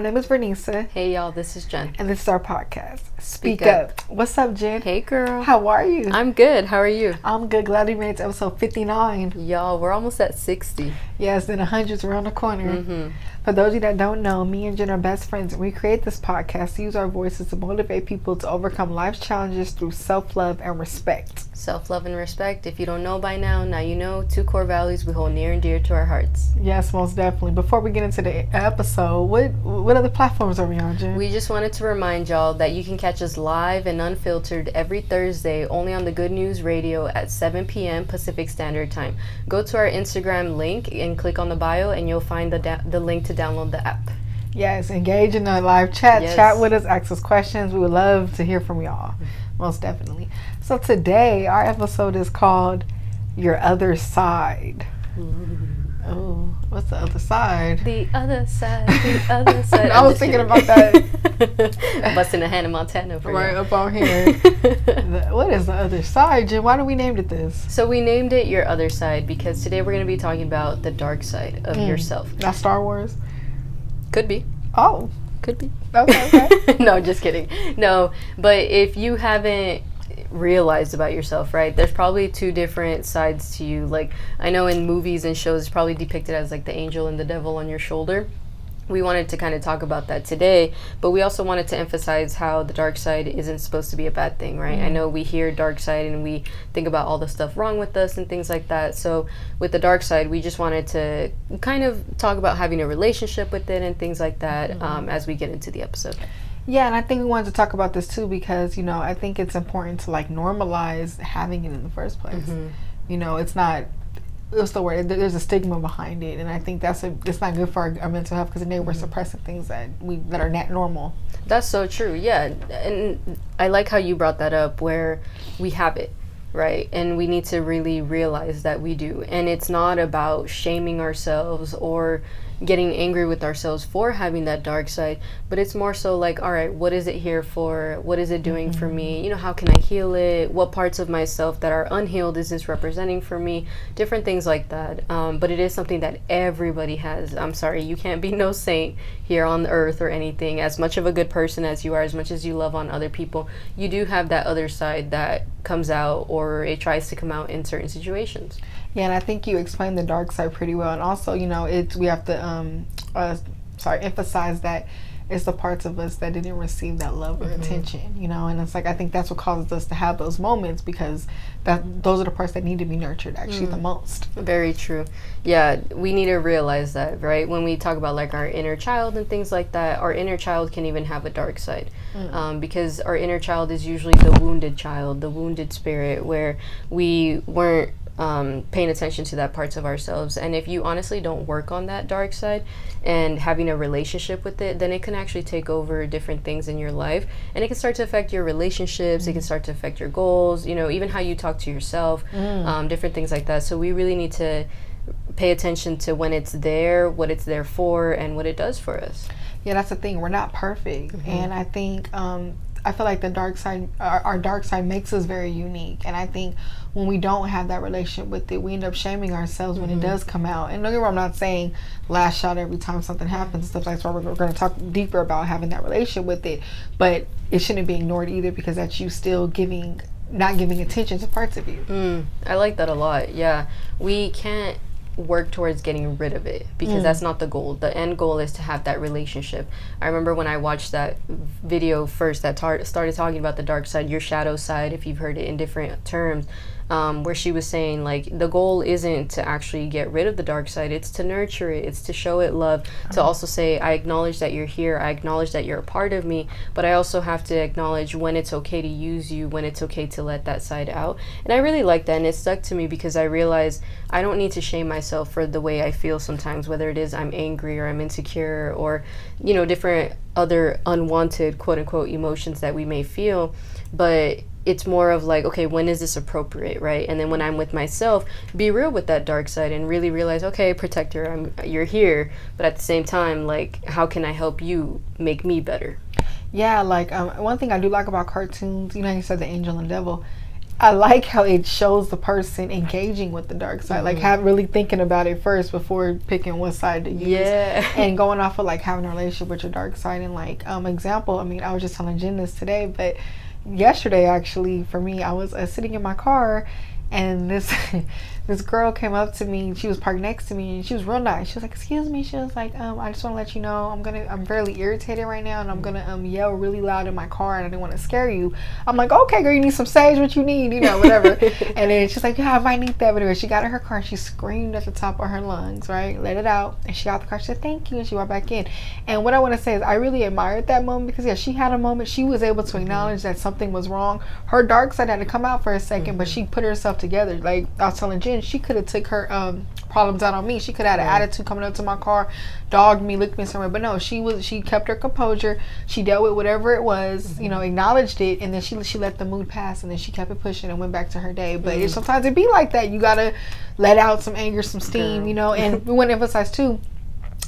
name is Vernisa. Hey y'all, this is Jen. And this is our podcast, Speak Up. What's up, Jen? Hey girl. How are you? I'm good. How are you? I'm good. Glad we made it to episode 59. Y'all, we're almost at 60. Yes, then 100's around the corner. Mm-hmm. For those of you that don't know, me and Jen are best friends, and we create this podcast to use our voices to motivate people to overcome life's challenges through self-love and respect. Self-love and respect. If you don't know by now, now you know. 2 core values we hold near and dear to our hearts. Yes, most definitely. Before we get into the episode, what other platforms are we on, Jen? We just wanted to remind y'all that you can catch us live and unfiltered every Thursday only on the Good News Radio at 7 p.m. Pacific Standard Time. Go to our Instagram link and click on the bio and you'll find the link to download the app. Yes, engage in the live chat. Yes. Chat with us, ask us questions. We would love to hear from y'all. Most definitely. So today, our episode is called Your Other Side. Oh, what's the other side? The other side, the other side. I was thinking about that. Busting a Hannah Montana for right you. up on here. What is the other side, Jen? Why do we named it this? So we named it Your Other Side because today we're going to be talking about the dark side of yourself. Not Star Wars? Could be. Oh. Could be. Okay. No, just kidding. No, but if you haven't realized about yourself, right, there's probably 2 different sides to you. Like, I know in movies and shows it's probably depicted as like the angel and the devil on your shoulder. We wanted to kind of talk about that today, but we also wanted to emphasize how the dark side isn't supposed to be a bad thing, right? I know we hear dark side and we think about all the stuff wrong with us and things like that. So with the dark side, we just wanted to kind of talk about having a relationship with it and things like that as we get into the episode. Yeah, and I think we wanted to talk about this too because, you know, I think it's important to like normalize having it in the first place. You know, it's not, what's the word? There's a stigma behind it, and I think it's not good for our mental health because then we're suppressing things that are not normal. That's so true. Yeah, and I like how you brought that up where we have it, right? And we need to really realize that we do. And it's not about shaming ourselves or getting angry with ourselves for having that dark side, but it's more so like, all right, what is it here for? What is it doing for me? You know, how can I heal it? What parts of myself that are unhealed is this representing for me? Different things like that. But it is something that everybody has. I'm sorry, you can't be no saint here on earth or anything. As much of a good person as you are, as much as you love on other people, you do have that other side that comes out, or it tries to come out in certain situations. Yeah, and I think you explained the dark side pretty well. And also, you know, we have to emphasize that it's the parts of us that didn't receive that love or attention, you know. And it's like, I think that's what causes us to have those moments, because those are the parts that need to be nurtured actually the most. Very true. Yeah, we need to realize that, right? When we talk about like our inner child and things like that, our inner child can even have a dark side, because our inner child is usually the wounded child, the wounded spirit, where we weren't paying attention to that parts of ourselves. And if you honestly don't work on that dark side and having a relationship with it, then it can actually take over different things in your life, and it can start to affect your relationships. It can start to affect your goals, you know, even how you talk to yourself, different things like that. So we really need to pay attention to when it's there, what it's there for, and what it does for us. Yeah, that's the thing. We're not perfect. And I think I feel like the dark side, our dark side makes us very unique. And I think when we don't have that relationship with it, we end up shaming ourselves when it does come out. And don't get me wrong, I'm not saying lash out every time something happens, stuff like that. We're going to talk deeper about having that relationship with it. But it shouldn't be ignored either, because that's you still not giving attention to parts of you. I like that a lot. Yeah, we can't work towards getting rid of it, because that's not the goal. The end goal is to have that relationship. I remember when I watched that video first that started talking about the dark side, your shadow side, if you've heard it in different terms, where she was saying like the goal isn't to actually get rid of the dark side, it's to nurture it, it's to show it love, to also say, I acknowledge that you're here, I acknowledge that you're a part of me, but I also have to acknowledge when it's okay to use you, when it's okay to let that side out. And I really like that, and it stuck to me because I realized I don't need to shame myself for the way I feel sometimes, whether it is I'm angry or I'm insecure or, you know, different other unwanted quote unquote emotions that we may feel. But it's more of like, okay, when is this appropriate, right? And then when I'm with myself, be real with that dark side and really realize, okay, protector, you're here, but at the same time, like, how can I help you make me better? Yeah, like one thing I do like about cartoons, you know, you said the angel and devil. I like how it shows the person engaging with the dark side, like really thinking about it first before picking what side to use, and going off of like having a relationship with your dark side. And like example, I mean, I was just telling Jen this today, but yesterday actually for me, I was sitting in my car, and this girl came up to me. She was parked next to me, and she was real nice. She was like, "Excuse me." She was like, "I just want to let you know I'm fairly irritated right now, and I'm gonna yell really loud in my car, and I didn't want to scare you." I'm like, "Okay, girl, you need some sage? What you need? You know, whatever." And then she's like, "Yeah, I might need that." But anyway, she got in her car, and she screamed at the top of her lungs, right? Let it out, and she got the car. She said, "Thank you," and she went back in. And what I want to say is, I really admired that moment because yeah, she had a moment. She was able to acknowledge that something was wrong. Her dark side had to come out for a second, but she put herself together. Like I was telling Jen, she could have took her problems out on me. She could have had an attitude coming up to my car, dogged me, looked me somewhere, but no, she kept her composure. She dealt with whatever it was, you know, acknowledged it, and then she let the mood pass, and then she kept it pushing and went back to her day. But sometimes it be like that. You gotta let out some anger, some steam, you know. And we want to emphasize too,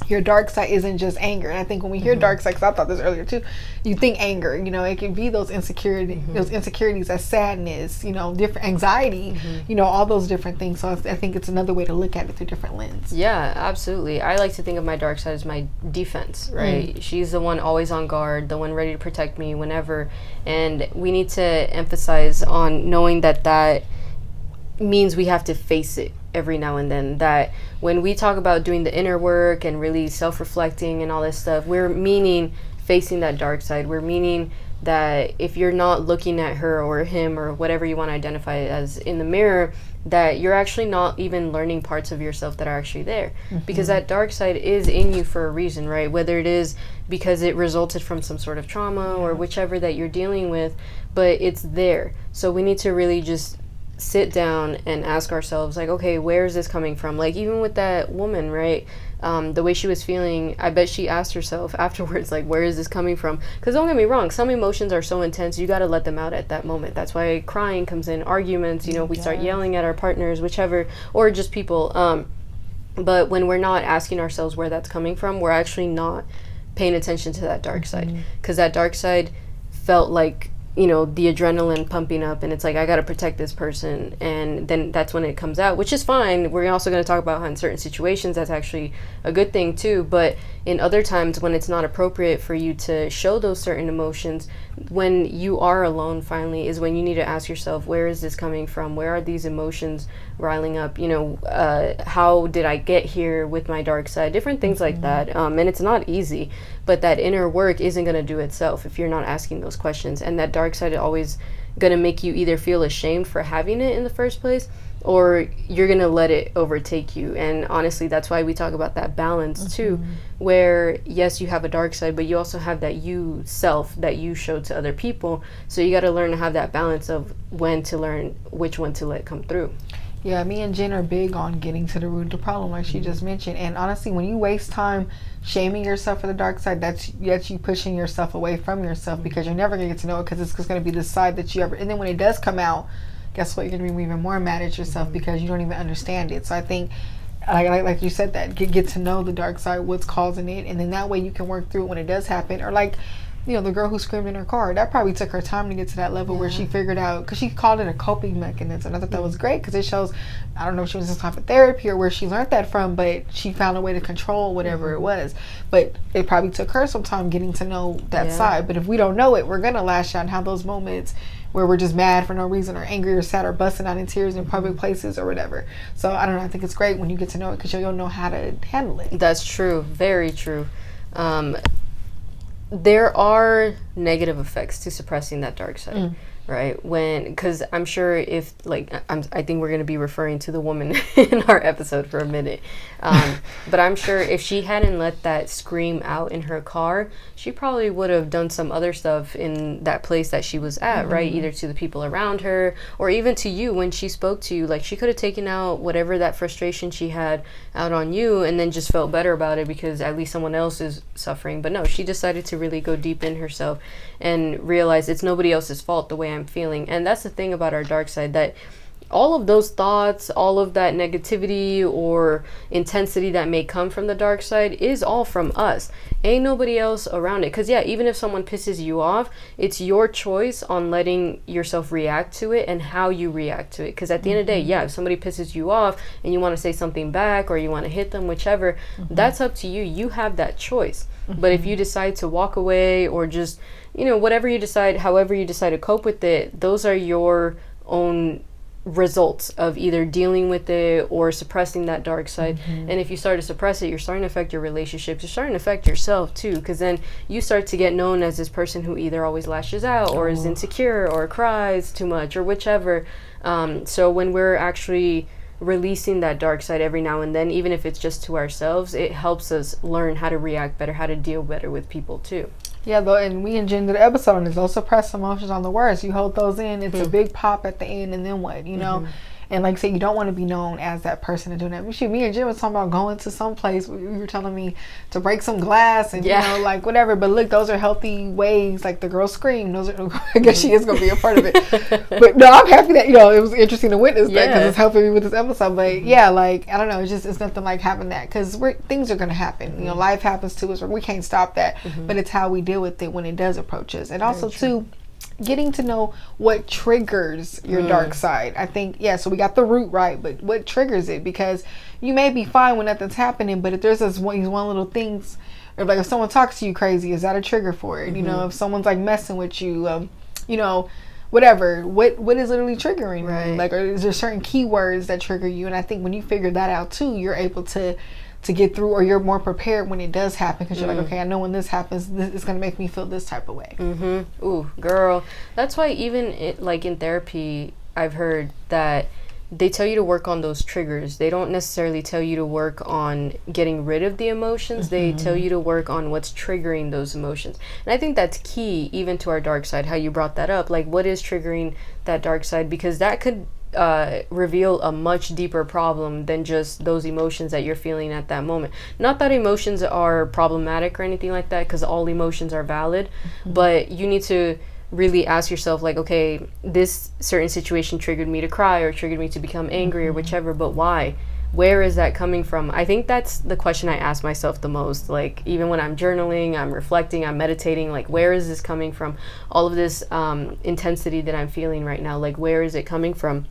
your dark side isn't just anger. And I think when we hear dark side, because I thought this earlier too, you think anger, you know, it can be those insecurities, that sadness, you know, different anxiety, you know, all those different things. So I think it's another way to look at it through different lens. Yeah, absolutely. I like to think of my dark side as my defense, right? She's the one always on guard, the one ready to protect me whenever. And we need to emphasize on knowing that means we have to face it every now and then. That when we talk about doing the inner work and really self-reflecting and all this stuff, we're meaning facing that dark side. We're meaning that if you're not looking at her or him or whatever you want to identify it as in the mirror, that you're actually not even learning parts of yourself that are actually there. Because that dark side is in you for a reason, right? Whether it is because it resulted from some sort of trauma or whichever that you're dealing with, but it's there. So we need to really just sit down and ask ourselves, like, okay, where is this coming from? Like, even with that woman, right, the way she was feeling, I bet she asked herself afterwards, like, where is this coming from? Because don't get me wrong, some emotions are so intense, you got to let them out at that moment. That's why crying comes in, arguments, you know, we start yelling at our partners, whichever, or just people. But when we're not asking ourselves where that's coming from, we're actually not paying attention to that dark side. Because that dark side felt like, you know, the adrenaline pumping up, and it's like, I got to protect this person, and then that's when it comes out, which is fine. We're also going to talk about how in certain situations that's actually a good thing too, but in other times when it's not appropriate for you to show those certain emotions, when you are alone finally, is when you need to ask yourself, where is this coming from? Where are these emotions riling up? You know, how did I get here with my dark side? Different things like that. And it's not easy, but that inner work isn't going to do itself if you're not asking those questions. And that dark side is always going to make you either feel ashamed for having it in the first place, or you're going to let it overtake you. And honestly, that's why we talk about that balance too, where yes, you have a dark side, but you also have that you self that you show to other people. So you got to learn to have that balance of when to learn which one to let come through. Yeah, me and Jen are big on getting to the root of the problem, like she just mentioned. And honestly, when you waste time shaming yourself for the dark side, that's you pushing yourself away from yourself, because you're never going to get to know it, because it's just going to be the side that you ever, and then when it does come out, guess what, you're going to be even more mad at yourself because you don't even understand it. So I think, like you said, that get to know the dark side, what's causing it, and then that way you can work through it when it does happen. Or like, you know, the girl who screamed in her car, that probably took her time to get to that level where she figured out, because she called it a coping mechanism. And I thought that was great, because it shows, I don't know if she was in some type of therapy or where she learned that from, but she found a way to control whatever it was. But it probably took her some time getting to know that side. But if we don't know it, we're going to lash out and have those moments where we're just mad for no reason, or angry or sad, or busting out in tears in public places or whatever. So I don't know, I think it's great when you get to know it, because you'll know how to handle it. That's true. Very true. There are negative effects to suppressing that dark side, right? Because I'm sure if, like, I think we're going to be referring to the woman in our episode for a minute, but I'm sure if she hadn't let that scream out in her car, she probably would have done some other stuff in that place that she was at, right? Either to the people around her, or even to you when she spoke to you. Like, she could have taken out whatever that frustration she had out on you, and then just felt better about it because at least someone else is suffering. But no, she decided to really go deep in herself and realize it's nobody else's fault the way I'm feeling. And that's the thing about our dark side, that all of those thoughts, all of that negativity or intensity that may come from the dark side is all from us. Ain't nobody else around it. Because yeah, even if someone pisses you off, it's your choice on letting yourself react to it and how you react to it. Because at the end of the day, yeah, if somebody pisses you off and you want to say something back or you want to hit them, whichever, that's up to you. You have that choice. But if you decide to walk away or just, you know, whatever you decide, however you decide to cope with it, those are your own results of either dealing with it or suppressing that dark side. And if you start to suppress it, you're starting to affect your relationships. You're starting to affect yourself too, because then you start to get known as this person who either always lashes out or is insecure or cries too much or whichever. So when we're actually releasing that dark side every now and then, even if it's just to ourselves, it helps us learn how to react better, how to deal better with people too. Yeah, though, and we and Jen did an episode on this. Those suppressed emotions on the worst. You hold those in, it's a big pop at the end, and then what, you know? And like I said, you don't want to be known as that person to do that. Shoot, me and Jen was talking about going to some place. You were telling me to break some glass and, you know, like whatever. But look, those are healthy ways. Like the girl scream. Those are, I guess she is going to be a part of it. But no, I'm happy that, you know, it was interesting to witness that because it's helping me with this episode. But yeah, like, I don't know. It's nothing like having that because things are going to happen. You know, life happens to us. We can't stop that. But it's how we deal with it when it does approach us. And also, too, getting to know what triggers your dark side. I think, so we got the root right, but what triggers it? Because you may be fine when nothing's happening, but if there's these one little things, or like if someone talks to you crazy, is that a trigger for it? You know, if someone's like messing with you, you know, whatever, what is literally triggering you? Like, or is there certain keywords that trigger you? And I think when you figure that out too, you're able to get through, or you're more prepared when it does happen, because you're like, okay, I know when this happens, it's going to make me feel this type of way. Ooh, girl. That's why even like in therapy, I've heard that they tell you to work on those triggers. They don't necessarily tell you to work on getting rid of the emotions. They tell you to work on what's triggering those emotions. And I think that's key even to our dark side, how you brought that up. Like, what is triggering that dark side? Because that could reveal a much deeper problem than just those emotions that you're feeling at that moment. Not that emotions are problematic or anything like that, because all emotions are valid, but you need to really ask yourself, like, okay, this certain situation triggered me to cry or triggered me to become angry or whichever, but why? Where is that coming from? I think that's the question I ask myself the most. Like, even when I'm journaling, I'm reflecting, I'm meditating, like, where is this coming from? All of this intensity that I'm feeling right now, like, where is it coming from?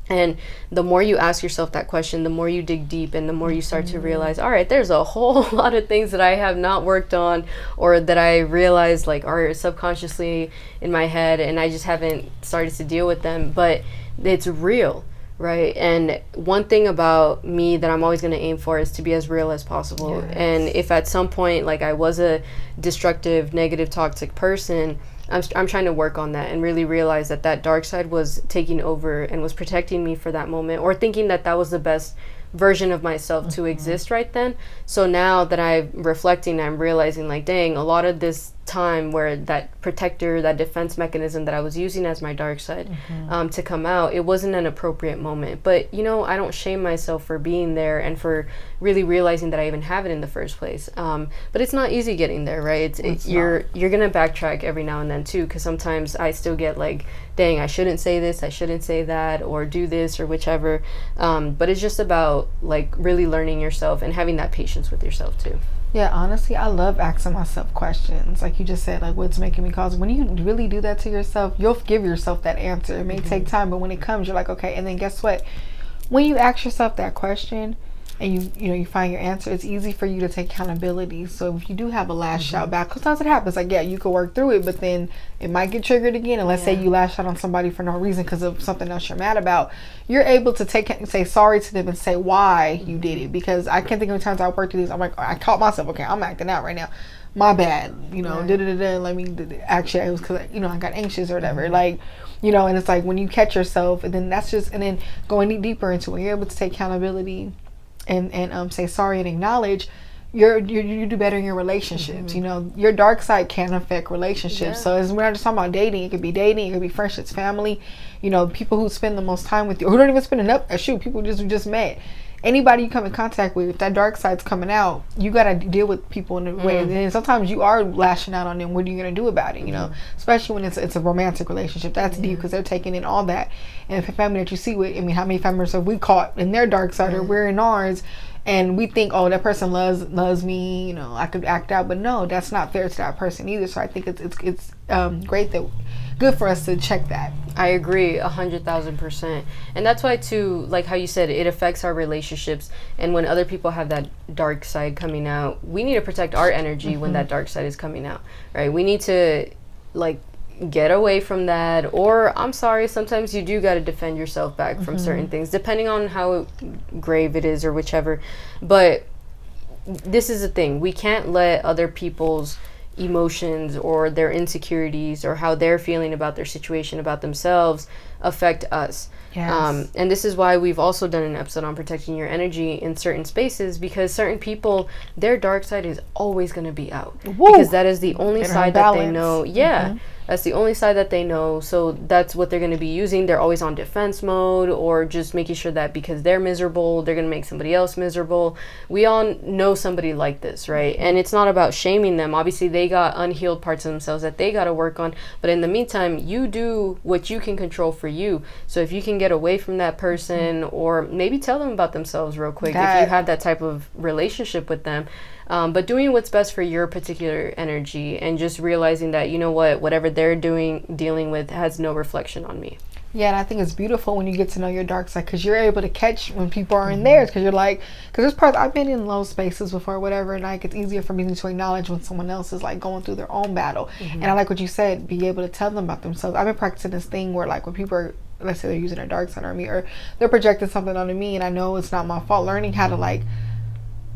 And the more you ask yourself that question, the more you dig deep, and the more you start to realize, all right, there's a whole lot of things that I have not worked on, or that I realize like are subconsciously in my head, and I just haven't started to deal with them, but it's real, right? And one thing about me that I'm always going to aim for is to be as real as possible. And if at some point, like, I was a destructive, negative, toxic person, I'm trying to work on that and really realize that that dark side was taking over and was protecting me for that moment, or thinking that that was the best version of myself to exist right then. So now that I'm reflecting, I'm realizing, like, dang, a lot of this time where that protector, that defense mechanism that I was using as my dark side to come out, it wasn't an appropriate moment. But, you know, I don't shame myself for being there and for really realizing that I even have it in the first place. But it's not easy getting there, right? You're gonna backtrack every now and then too, because sometimes I still get like, dang, I shouldn't say this, I shouldn't say that, or do this or whichever. But it's just about like really learning yourself and having that patience with yourself too. Yeah, honestly, I love asking myself questions. Like you just said, like, what's making me cause? When you really do that to yourself, you'll give yourself that answer. It may take time, but when it comes, you're like, okay. And then guess what? When you ask yourself that question and you find your answer, it's easy for you to take accountability. So if you do have a lash out back, because sometimes it happens, like, yeah, you can work through it, but then it might get triggered again. And let's say you lash out on somebody for no reason because of something else you're mad about. You're able to say sorry to them and say why you did it. Because I can't think of times I worked through these. I'm like, I caught myself. Okay, I'm acting out right now. My bad. You know, let me, actually, it was because, you know, I got anxious or whatever. Like, you know, and it's like when you catch yourself, and then and then going deeper into it, you're able to take accountability and say sorry and acknowledge, you do better in your relationships. You know, your dark side can affect relationships. So as we're not just talking about dating, it could be friendships, family, you know, people who spend the most time with you, or who don't even spend enough, people just met. anybody you come in contact with, if that dark side's coming out, you got to deal with people in a way. And sometimes you are lashing out on them. What are you going to do about it? You know, especially when it's a romantic relationship. That's deep, because they're taking in all that. And if a family that you see with, I mean, how many families have we caught in their dark side, or we're in ours, and we think, oh, that person loves me, you know, I could act out. But no, that's not fair to that person either. So I think it's good for us to check that. I agree 100,000%. And that's why too, like how you said, it affects our relationships. And when other people have that dark side coming out, we need to protect our energy when that dark side is coming out, right? We need to like get away from that. Or I'm sorry, sometimes you do got to defend yourself back from certain things, depending on how grave it is or whichever. But this is the thing, we can't let other people's emotions or their insecurities or how they're feeling about their situation, about themselves, affect us. Yes. And this is why we've also done an episode on protecting your energy in certain spaces, because certain people, their dark side is always going to be out. Woo! Because that is the only side that they know. Mm-hmm. That's the only side that they know. So that's what they're going to be using. They're always on defense mode, or just making sure that because they're miserable, they're going to make somebody else miserable. We all know somebody like this, right? And it's not about shaming them. Obviously, they got unhealed parts of themselves that they got to work on. But in the meantime, you do what you can control for you. So if you can get away from that person, or maybe tell them about themselves real quick, if you have that type of relationship with them. But doing what's best for your particular energy, and just realizing that, you know what, whatever they're dealing with has no reflection on me. Yeah, and I think it's beautiful when you get to know your dark side, because you're able to catch when people are in theirs, because you're like, because there's parts, I've been in low spaces before, whatever, and like it's easier for me to acknowledge when someone else is like going through their own battle. And I like what you said, be able to tell them about themselves. I've been practicing this thing where like when people are, let's say they're using their dark side on me, or they're projecting something onto me and I know it's not my fault, learning how to like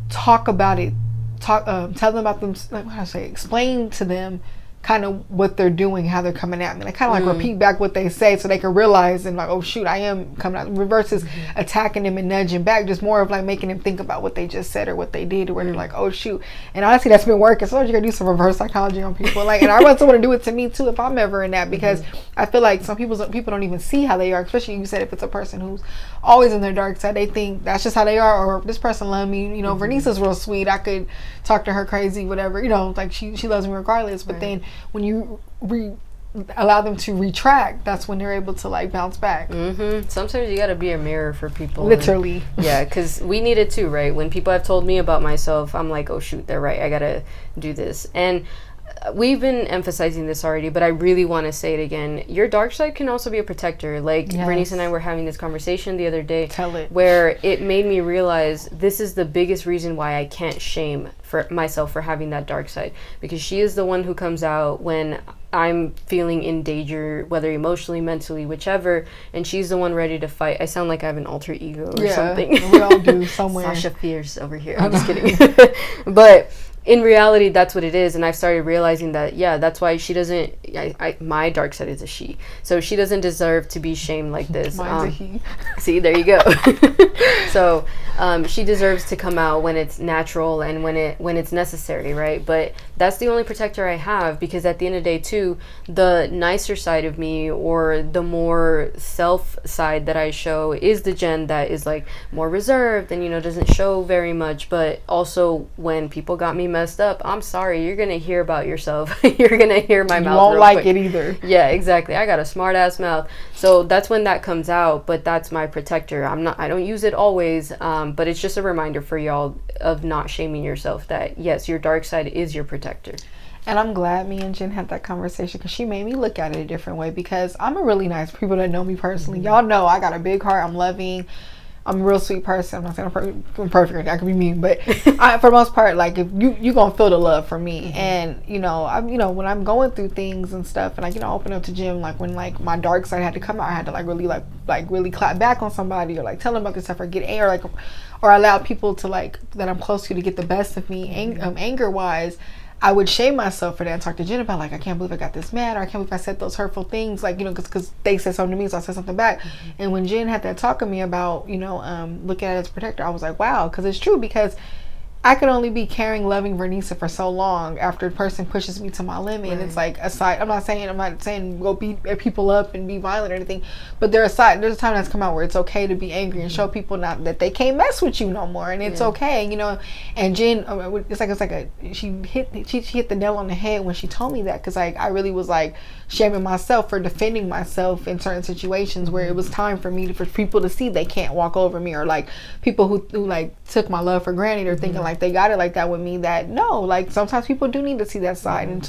talk about it, tell them about them, like what I say, explain to them kind of what they're doing, how they're coming at me. Like kind of like repeat back what they say so they can realize and like, oh shoot, I am coming out. Versus attacking them and nudging back, just more of like making them think about what they just said or what they did, or where they're like, oh shoot. And honestly, that's been working. So you gotta do some reverse psychology on people. Like, and I also want to do it to me too if I'm ever in that, because I feel like some people don't even see how they are. Especially you said if it's a person who's always in their dark side, they think that's just how they are, or this person loves me. You know, Vernice is real sweet. I could talk to her crazy, whatever. You know, like she loves me regardless. But then when you allow them to retract, that's when they're able to like bounce back. Sometimes you gotta be a mirror for people, literally. Yeah, because we need it too, right? When people have told me about myself, I'm like, oh shoot, they're right, I gotta do this. And we've been emphasizing this already, but I really want to say it again. Your dark side can also be a protector. Like Bernice and I were having this conversation the other day, where it made me realize this is the biggest reason why I can't shame for myself for having that dark side, because she is the one who comes out when I'm feeling in danger, whether emotionally, mentally, whichever, and she's the one ready to fight. I sound like I have an alter ego or something. We all do somewhere. Sasha Fierce over here. I'm just kidding. But in reality, that's what it is. And I've started realizing that, yeah, that's why she doesn't, my dark side is a she. So she doesn't deserve to be shamed like this. Mine's a he. See, there you go. So she deserves to come out when it's natural and when it's necessary, right? But that's the only protector I have, because at the end of the day, too, the nicer side of me, or the more self side that I show, is the Jen that is like more reserved and, you know, doesn't show very much. But also when people got me messed up, I'm sorry, you're gonna hear about yourself. You're gonna hear my mouth. You won't like it either. Yeah, exactly. I got a smart ass mouth, so that's when that comes out. But that's my protector. I don't use it always, but it's just a reminder for y'all of not shaming yourself, that yes, your dark side is your protector. And I'm glad me and Jen had that conversation, because she made me look at it a different way, because I'm a really nice, people that know me personally, y'all know I got a big heart, I'm loving, I'm a real sweet person. I'm not saying I'm perfect. I could be mean, but for the most part, like if you gonna feel the love from me, and you know, when I'm going through things and stuff, and I open up to Jim, like when like my dark side had to come out, I had to really clap back on somebody, or like tell them about this stuff, or get angry, or allow people to like that I'm close to get the best of me, anger wise. I would shame myself for that and talk to Jen about, like, I can't believe I got this mad, or I can't believe I said those hurtful things, like, you know, because they said something to me, so I said something back. And when Jen had that talk to me about, you know, looking at it as a protector, I was like, wow, because it's true, because I could only be caring, loving Vernisa for so long after a person pushes me to my limit. And it's like I'm not saying go beat people up and be violent or anything, but there's a time that's come out where it's okay to be angry and show people not that they can't mess with you no more, and it's okay, you know. And Jen, she hit the nail on the head when she told me that, because I really was like shaming myself for defending myself in certain situations where it was time for people to see they can't walk over me, or like people who like took my love for granted, or thinking like they got it like that with me, that no, like sometimes people do need to see that side, and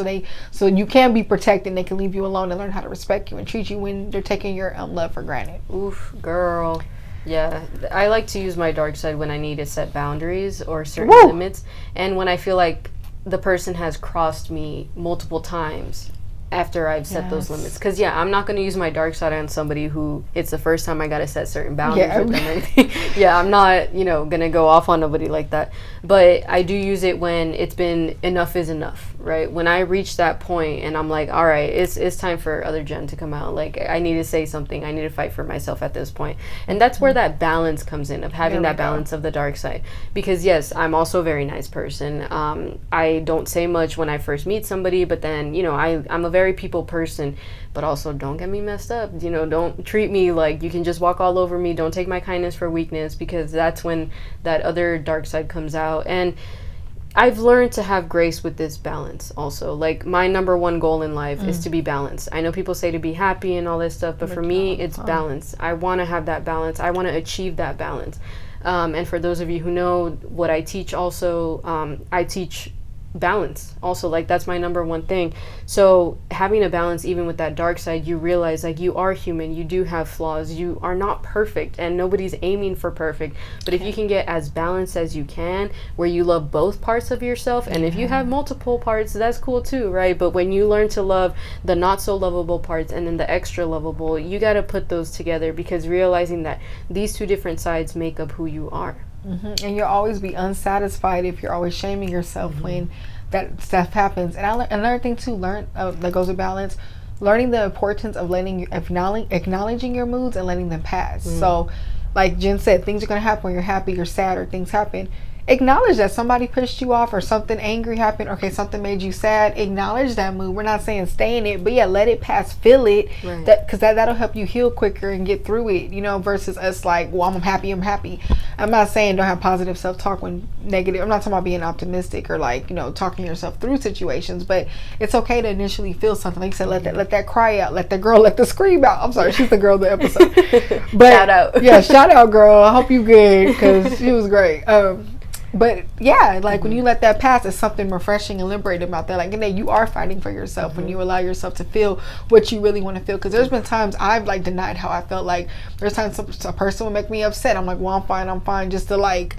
so you can be protected, and they can leave you alone and learn how to respect you and treat you when they're taking your love for granted. Oof, girl. Yeah, I like to use my dark side when I need to set boundaries or certain limits, and when I feel like the person has crossed me multiple times after I've set those limits. Because I'm not going to use my dark side on somebody who it's the first time I got to set certain boundaries with them or anything. I'm not, going to go off on nobody like that. But I do use it when it's been enough is enough, right? When I reach that point and I'm like, all right, it's time for other Jen to come out. Like, I need to say something. I need to fight for myself at this point. And that's where that balance comes in, of having that balance of the dark side. Because yes, I'm also a very nice person. I don't say much when I first meet somebody, but then, I'm a very people person, but also don't get me messed up. Don't treat me like you can just walk all over me. Don't take my kindness for weakness, because that's when that other dark side comes out. And I've learned to have grace with this balance also. Like, my number one goal in life is to be balanced. I know people say to be happy and all this stuff, but for me, it's balance. I want to have that balance. I want to achieve that balance. And for those of you who know what I teach also, I teach balance also. Like, that's my number one thing. So having a balance, even with that dark side, you realize like you are human, you do have flaws, you are not perfect, and nobody's aiming for perfect. But if you can get as balanced as you can, where you love both parts of yourself, and if you have multiple parts, that's cool too, right? But when you learn to love the not so lovable parts and then the extra lovable, you got to put those together, because realizing that these two different sides make up who you are. And you'll always be unsatisfied if you're always shaming yourself when that stuff happens. And another thing too, that goes with balance, learning the importance of acknowledging your moods and letting them pass. So, like Jen said, things are going to happen when you're happy or sad, or things happen. Acknowledge that somebody pushed you off, or something angry happened. Okay, something made you sad. Acknowledge that mood. We're not saying stay in it, but let it pass. Feel it, because that'll help you heal quicker and get through it. Versus us like, well, I'm happy. I'm not saying don't have positive self-talk when negative. I'm not talking about being optimistic or like talking yourself through situations. But it's okay to initially feel something. Like you said, let that cry out. Let the scream out. I'm sorry, she's the girl of the episode. But shout out. Shout out, girl. I hope you good, because she was great. But like when you let that pass, it's something refreshing and liberating about that. Like, you are fighting for yourself when you allow yourself to feel what you really want to feel. Because there's been times I've like denied how I felt. Like, there's times a person will make me upset. I'm like, well, I'm fine, just to like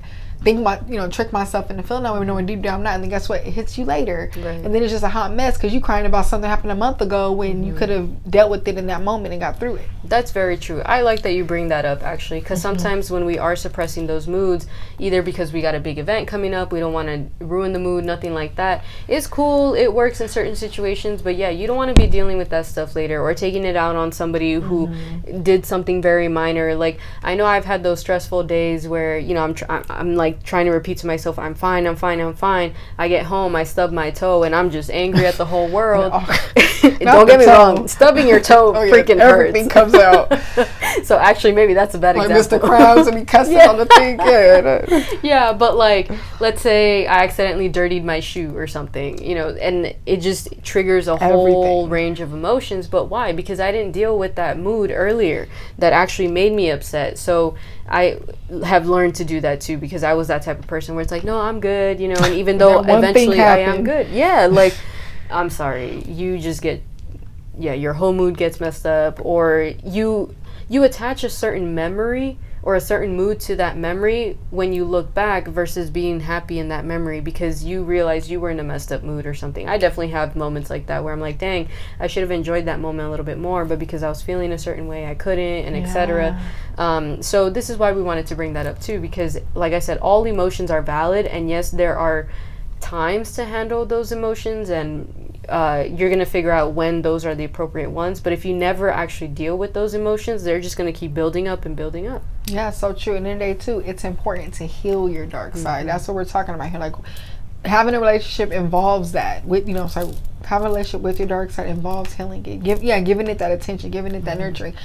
trick myself into feeling that way, knowing deep down I'm not. And then guess what? It hits you later. And then it's just a hot mess, because you crying about something that happened a month ago when you could have dealt with it in that moment and got through it. That's very true. I like that you bring that up, actually, because sometimes when we are suppressing those moods, either because we got a big event coming up, we don't want to ruin the mood, nothing like that. It's cool, it works in certain situations, but you don't want to be dealing with that stuff later, or taking it out on somebody who did something very minor. Like, I know I've had those stressful days where I'm like trying to repeat to myself, I'm fine. I get home, I stub my toe, and I'm just angry at the whole world. Don't get me wrong, stubbing your toe freaking hurts. Everything comes out. So actually, maybe that's a bad example. Like Mr. Krabs and he cussing on the thing. But like, let's say I accidentally dirtied my shoe or something, and it just triggers a whole range of emotions. But why? Because I didn't deal with that mood earlier that actually made me upset. So I have learned to do that too, because I was that type of person where it's like, no, I'm good, and even though eventually I am good. Like, I'm sorry, you just get, your whole mood gets messed up, or you attach a certain memory or a certain mood to that memory when you look back, versus being happy in that memory because you realize you were in a messed up mood or something. I definitely have moments like that where I'm like, dang, I should have enjoyed that moment a little bit more, but because I was feeling a certain way, I couldn't, and etc. So this is why we wanted to bring that up too, because like I said, all emotions are valid, and yes, there are times to handle those emotions, and you're going to figure out when those are the appropriate ones. But if you never actually deal with those emotions, they're just going to keep building up and building up. Yeah, so true. And then day too, it's important to heal your dark side. That's what we're talking about here. Like, having a relationship involves that. With, you know, so having a relationship with your dark side involves healing it. Giving it that attention, giving it that nurturing.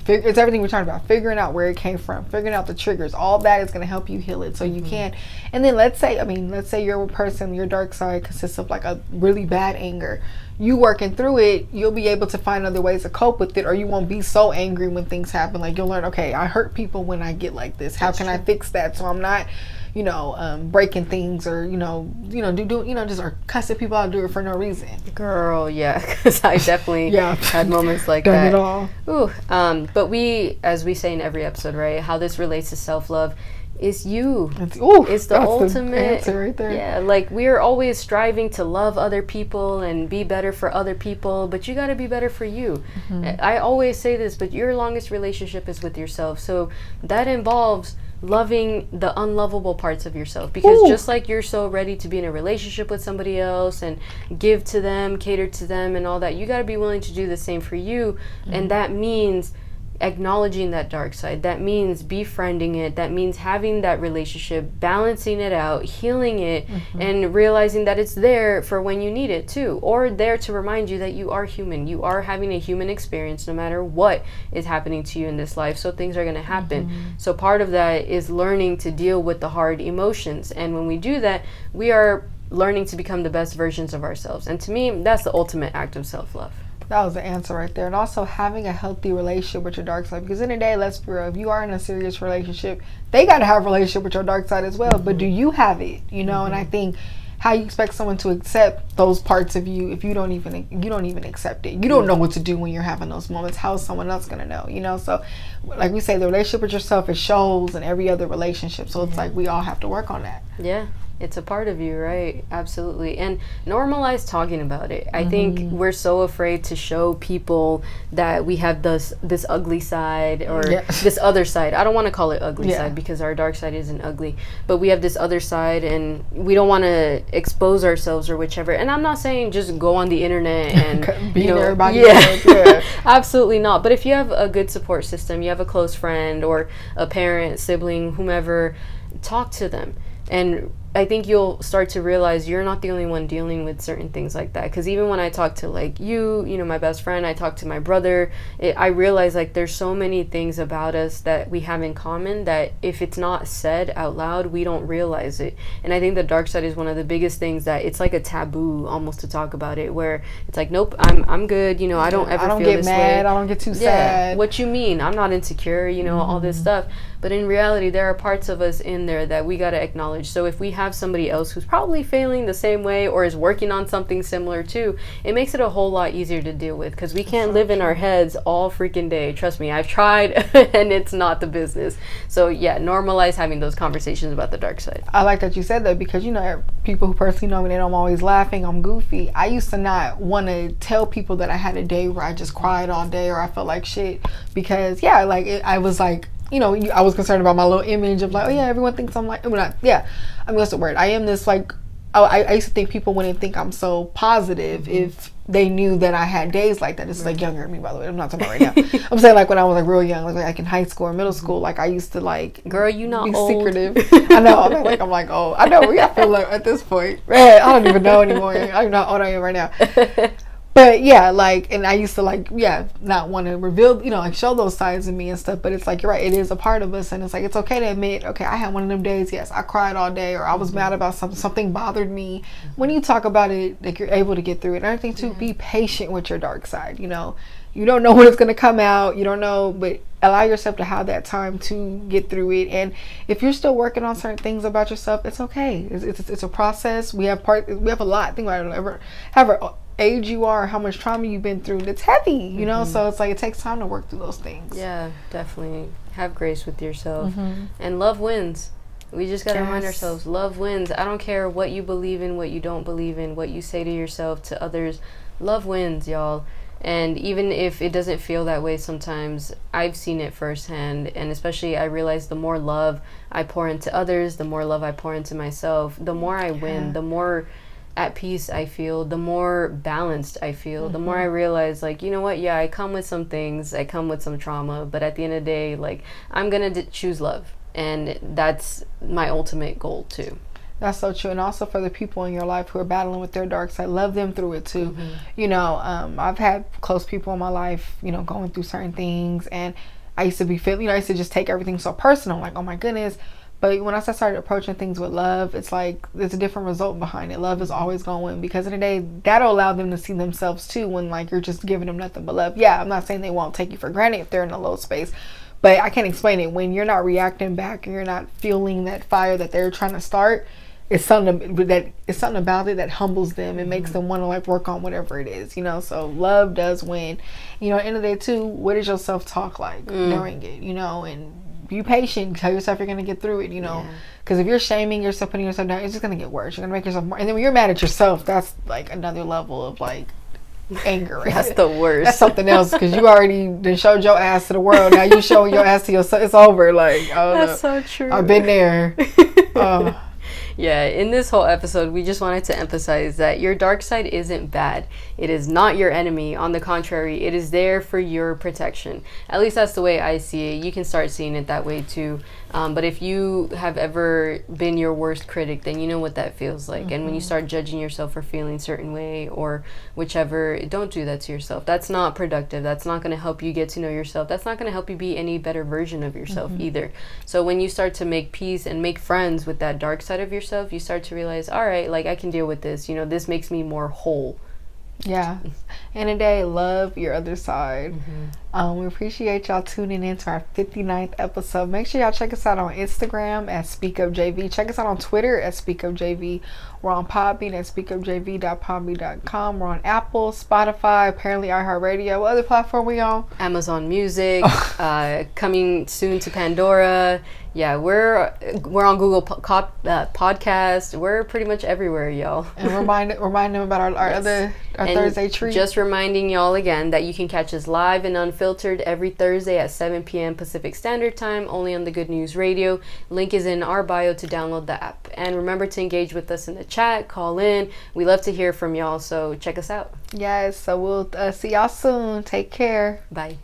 It's everything we're talking about. Figuring out where it came from, figuring out the triggers. All that is going to help you heal it, so you can. And then let's say you're a person, your dark side consists of like a really bad anger. You working through it, you'll be able to find other ways to cope with it, or you won't be so angry when things happen. Like, you'll learn, okay, I hurt people when I get like this. How can I fix that so I'm not, breaking things, or just or cussing people out, do it for no reason. Girl, yeah, because I definitely had moments like Done that. It all. Ooh, but as we say in every episode, right? How this relates to self-love is you. It's the ultimate answer right there. Yeah, like, we're always striving to love other people and be better for other people, but you got to be better for you. I always say this, but your longest relationship is with yourself, so that involves loving the unlovable parts of yourself, because just like you're so ready to be in a relationship with somebody else and give to them, cater to them and all that, you got to be willing to do the same for you. And that means acknowledging that dark side. That means befriending it. That means having that relationship, balancing it out, healing it, and realizing that it's there for when you need it too, or there to remind you that you are human. You are having a human experience no matter what is happening to you in this life. So things are going to happen. So part of that is learning to deal with the hard emotions. And when we do that, we are learning to become the best versions of ourselves. And to me, that's the ultimate act of self-love. That was the answer right there. And also having a healthy relationship with your dark side. Because in the day, let's be real, if you are in a serious relationship, they got to have a relationship with your dark side as well. But do you have it? And I think, how you expect someone to accept those parts of you if you don't even accept it? You don't know what to do when you're having those moments. How is someone else going to know? So like we say, the relationship with yourself, it shows in every other relationship. So it's like we all have to work on that. Yeah. It's a part of you, right? Absolutely. And normalize talking about it. I think we're so afraid to show people that we have this ugly side, or this other side. I don't want to call it ugly side, because our dark side isn't ugly. But we have this other side, and we don't want to expose ourselves or whichever. And I'm not saying just go on the internet and beat everybody. Yeah. Absolutely not. But if you have a good support system, you have a close friend or a parent, sibling, whomever, talk to them. And I think you'll start to realize you're not the only one dealing with certain things like that. Because even when I talk to like you my best friend, I talk to my brother, I realize like there's so many things about us that we have in common that if it's not said out loud, we don't realize it. And I think the dark side is one of the biggest things that it's like a taboo almost to talk about it, where it's like, nope, I'm good. I don't ever feel this way. I don't get mad. I don't get too sad. What you mean? I'm not insecure, all this stuff. But in reality, there are parts of us in there that we got to acknowledge. So if we have somebody else who's probably feeling the same way or is working on something similar too, it makes it a whole lot easier to deal with, because we can't live in our heads all freaking day. Trust me, I've tried and it's not the business. So yeah, normalize having those conversations about the dark side. I like that you said that, because people who personally know me, they know I'm always laughing, I'm goofy. I used to not want to tell people that I had a day where I just cried all day or I felt like shit, because I was like, I was concerned about my little image of like, oh yeah, everyone thinks I'm like, what's the word? I am this like, I used to think people wouldn't think I'm so positive if they knew that I had days like that. This is like younger than me, by the way. I'm not talking about right now. I'm saying like when I was like real young, like in high school or middle school, like I used to like, girl, you not be old. Secretive. I know. I'm like, oh, I know. I feel like at this point, man, I don't even know anymore. I don't know how old I am right now. But yeah, and I used to not want to reveal, show those sides of me and stuff. But it's like, you're right, it is a part of us. And it's like, it's okay to admit, okay, I had one of them days. Yes, I cried all day, or I was mad about something bothered me. When you talk about it, like, you're able to get through it. And I think too, be patient with your dark side. You don't know when it's going to come out. You don't know, but allow yourself to have that time to get through it. And if you're still working on certain things about yourself, it's okay. It's a process. We have a lot. Think about it. However age you are, how much trauma you've been through, it's heavy, so it's like it takes time to work through those things. Yeah, definitely. Have grace with yourself. And love wins. We just got to remind ourselves, love wins. I don't care what you believe in, what you don't believe in, what you say to yourself, to others. Love wins, y'all. And even if it doesn't feel that way sometimes, I've seen it firsthand. And especially I realize the more love I pour into others, the more love I pour into myself, the more I win, the more at peace I feel, the more balanced I feel, the more I realize, like, you know what, yeah, I come with some things, I come with some trauma, but at the end of the day, like, I'm gonna choose love, and that's my ultimate goal too. That's so true. And also for the people in your life who are battling with their dark side, love them through it too. You know, I've had close people in my life, you know, going through certain things, and I used to be feeling, you know, I used to just take everything so personal, like, oh my goodness. But when I started approaching things with love, it's like there's a different result behind it. Love is always going to win, because in the day, that'll allow them to see themselves too, when like you're just giving them nothing but love. Yeah, I'm not saying they won't take you for granted if they're in a low space, but I can't explain it. When you're not reacting back and you're not feeling that fire that they're trying to start, it's something about it that humbles them and makes them want to like work on whatever it is, you know. So love does win. You know, at the end of the day too, what is your self-talk like during it, you know, and be patient. Tell yourself you're going to get through it, you know, because if you're shaming yourself, putting yourself down, it's just going to get worse. You're going to make yourself more, and then when you're mad at yourself, that's like another level of like anger. That's the worst. That's something else, because you already done showed your ass to the world. Now you showing your ass to yourself. It's over. Like, oh, that's so true. I've been there. Yeah, in this whole episode, we just wanted to emphasize that your dark side isn't bad. It is not your enemy. On the contrary, it is there for your protection. At least that's the way I see it. You can start seeing it that way too. But if you have ever been your worst critic, then you know what that feels like. And when you start judging yourself for feeling a certain way or whichever, don't do that to yourself. That's not productive. That's not going to help you get to know yourself. That's not going to help you be any better version of yourself either. So when you start to make peace and make friends with that dark side of yourself, you start to realize, all right, like, I can deal with this. You know, this makes me more whole. Yeah. And today, love your other side. We appreciate y'all tuning in to our 59th episode. Make sure y'all check us out on Instagram at SpeakUpJV. Check us out on Twitter at SpeakUpJV. We're on Podbean at SpeakUpJV.podbean.com. We're on Apple, Spotify, apparently iHeartRadio. What other platform we on? Amazon Music, coming soon to Pandora. Yeah, we're on Google Podcast. We're pretty much everywhere, y'all. And remind them about our other Thursday treat. Just reminding y'all again that you can catch us live and unfiltered every Thursday at 7 p.m. Pacific Standard Time, only on the Good News Radio. Link is in our bio to download the app. And remember to engage with us in the chat, call in. We love to hear from y'all, so check us out. Yes, so we'll see y'all soon. Take care. Bye.